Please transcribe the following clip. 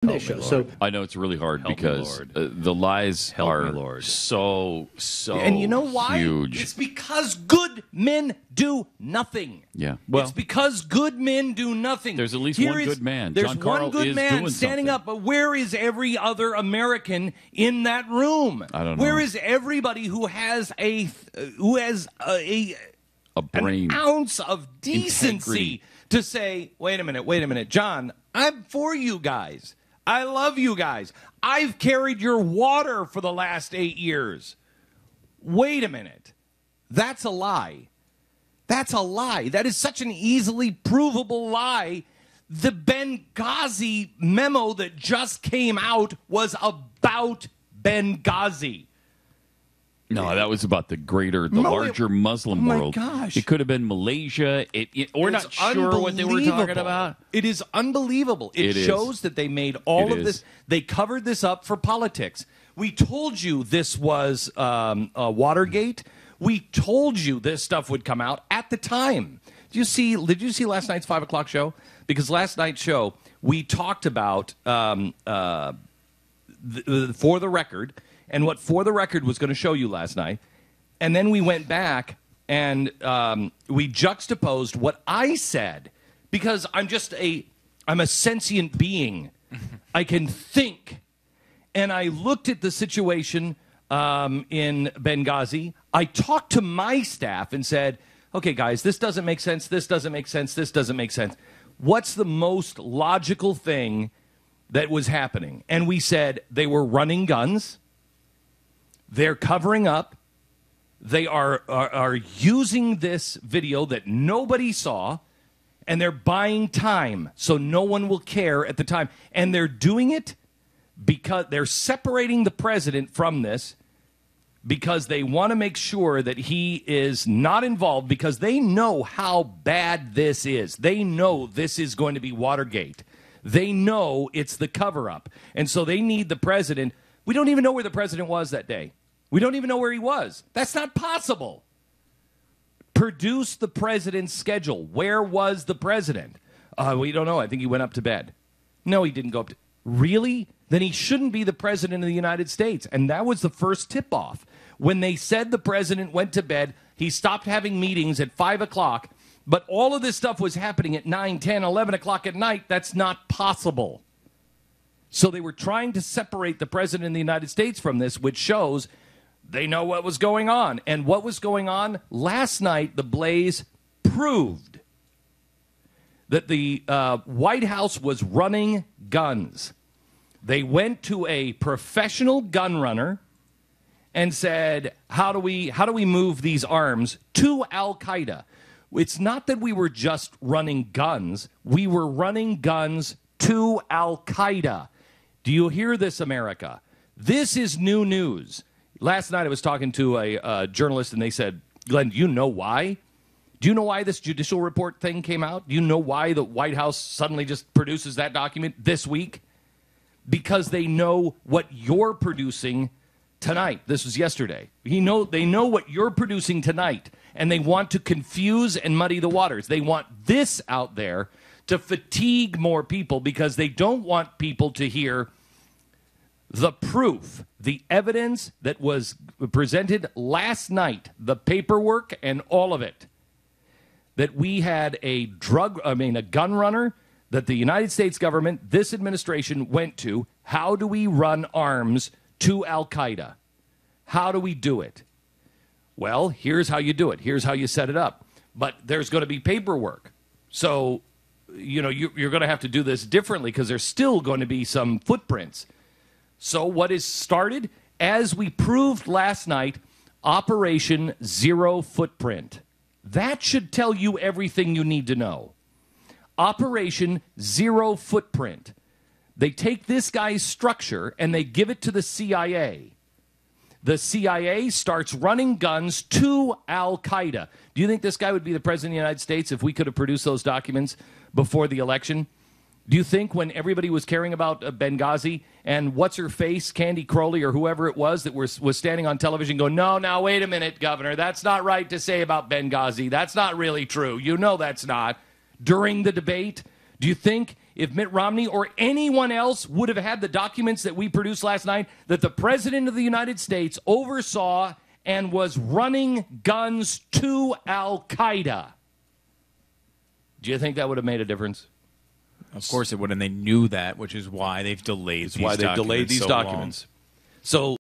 So I know it's really hard Help me, because Lord. The lies Help are me, Lord. so and you know why? huge. It's because good men do nothing. Yeah. Well, It's because good men do nothing. There's at least Here one is- good man. There's John one Carl good is man doing standing something. up, but where is every other American in that room? I don't know. Where is everybody who has a brain. an ounce of decency Integrity. to say, wait a minute, John, I'm for you guys. I love you guys. I've carried your water for the last 8 years. Wait a minute. That's a lie. That's a lie. That is such an easily provable lie. The Benghazi memo that just came out was about Benghazi. No, that was about the larger Muslim my world. gosh. It could have been Malaysia. We're It's not sure what they were talking unbelievable. about. It is unbelievable. It It shows is. that they made all It of is. this. They covered this up for politics. We told you this was Watergate. We told you this stuff would come out at the time. Did you see last night's 5 o'clock show? Because last night's show, we talked about For the Record, and what For the Record was going to show you last night. And then we went back and we juxtaposed what I said, because I'm a sentient being. I can think. And I looked at the situation in Benghazi. I talked to my staff and said, okay, guys, this doesn't make sense. This doesn't make sense. This doesn't make sense. What's the most logical thing that was happening? And we said they were running guns. They're covering up. They are using this video that nobody saw, and they're buying time so no one will care at the time. And they're doing it because they're separating the president from this because they want to make sure that he is not involved, because they know how bad this is. They know this is going to be Watergate. They know it's the cover-up. And so they need the president. We don't even know where the president was that day. We don't even know where he was. That's not possible. Produce the president's schedule. Where was the president? We don't know. I think he went up to bed. No, he didn't go up to... Really? Then he shouldn't be the president of the United States. And that was the first tip-off. When they said the president went to bed, he stopped having meetings at 5 o'clock, but all of this stuff was happening at 9, 10, 11 o'clock at night. That's not possible. So they were trying to separate the president of the United States from this, which shows they know what was going on. And what was going on? Last night, the Blaze proved that the White House was running guns. They went to a professional gun runner and said, how do we move these arms to Al-Qaeda? It's not that we were just running guns. We were running guns to Al-Qaeda. Do you hear this, America? This is new news. Last night I was talking to a journalist, and they said, Glenn, do you know why? Do you know why this judicial report thing came out? Do you know why the White House suddenly just produces that document this week? Because they know what you're producing tonight. This was yesterday. They know what you're producing tonight, and they want to confuse and muddy the waters. They want this out there to fatigue more people because they don't want people to hear the proof, the evidence that was presented last night, the paperwork and all of it, that we had a gun runner that the United States government, this administration went to. How do we run arms to Al-Qaeda? How do we do it? Well, here's how you do it. Here's how you set it up. But there's going to be paperwork. So, you're going to have to do this differently because there's still going to be some footprints. So what is started, as we proved last night, Operation Zero Footprint. That should tell you everything you need to know. Operation Zero Footprint. They take this guy's structure and they give it to the CIA. The CIA starts running guns to Al-Qaeda. Do you think this guy would be the president of the United States if we could have produced those documents before the election? Do you think when everybody was caring about Benghazi and what's-her-face, Candy Crowley or whoever it was that was standing on television going, no, now, wait a minute, Governor, that's not right to say about Benghazi. That's not really true. You know that's not. During the debate, do you think if Mitt Romney or anyone else would have had the documents that we produced last night that the President of the United States oversaw and was running guns to Al-Qaeda. Do you think that would have made a difference? Of course it would, and they knew that, which is why they've delayed these documents. So